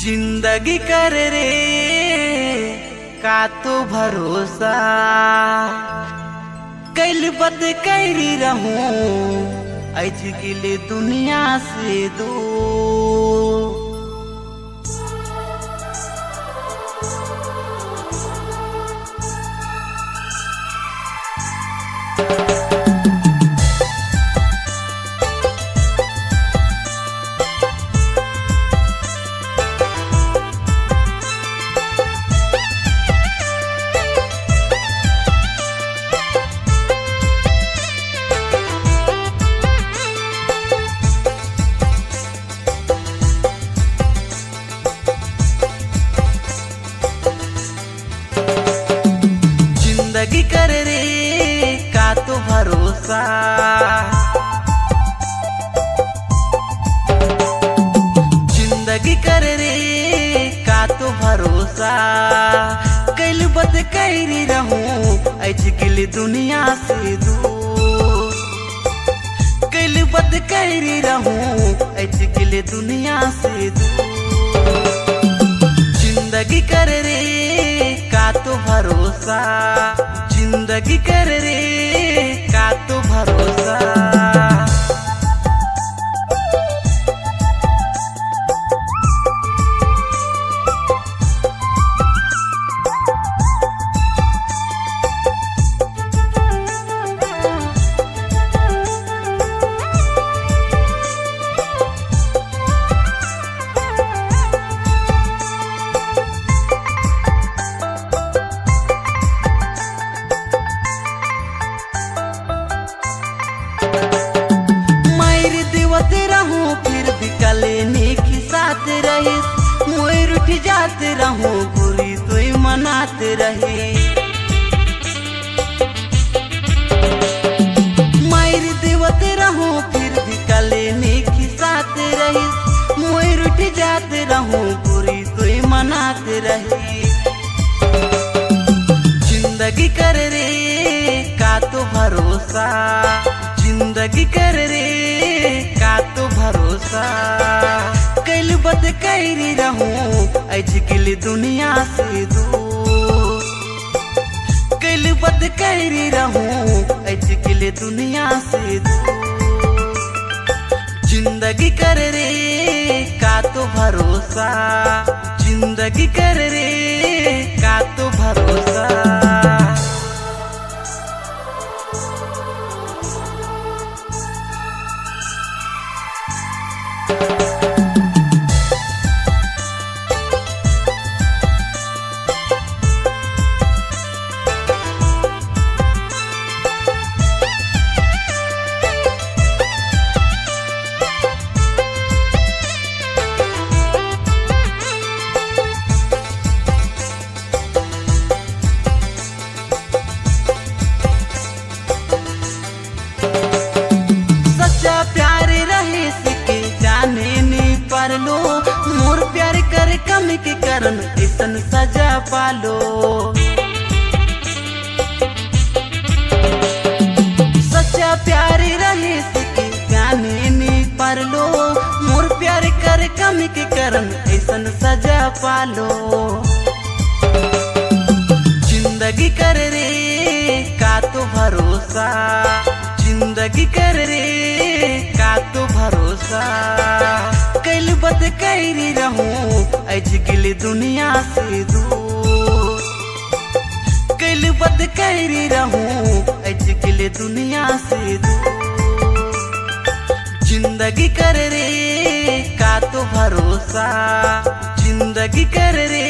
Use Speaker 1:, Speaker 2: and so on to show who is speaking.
Speaker 1: जिंदगी कर रे का तो भरोसा कैल बद कैरी रहूं आज गिले दुनिया से दूर। जिंदगी कर रे का तो भरोसा जिंदगी कर रे का तो भरोसा कैल बद कैरी रहूं आज गिल दुनिया से दूर। कैल बद कैरी रहूं आज गिल दुनिया से दूर। जिंदगी कर रे का तो भरोसा जिंदगी कर रे का तो भरोसा। फिर भी कलेने की साथ रहे मोर उठ जाते रहूं गोरी तो मनाते रहे। मायर देवते रहूं फिर भी कलेने की साथ रहे मोर उठ जाते रहूं गोरी तो मनाते रहे। जिंदगी कर रे का तो भरोसा जिंदगी कर रे का तो भरोसा कैल बद कैरी रहूं आज गिल दुनिया से दूर। कैल बद कैरी रहूं आज गिल दुनिया से दूर। जिंदगी कर रे का तो भरोसा जिंदगी कर रे का तो भरोसा। लो मोर प्यार कर कम के करन ऐसन सजा पालो। सच्चा प्यार रहे सके जाने नहीं पर लो मोर प्यार कर कम के करन ऐसन सजा पालो। जिंदगी कर रे का तो भरोसा जिंदगी कर रे का तो भरोसा कैल बद कैरी रहूं आज गिल दुनिया से दूर। कैल बद कैरी रहूं आज गिल दुनिया से दूर। जिंदगी कर रे का तो भरोसा जिंदगी कर रे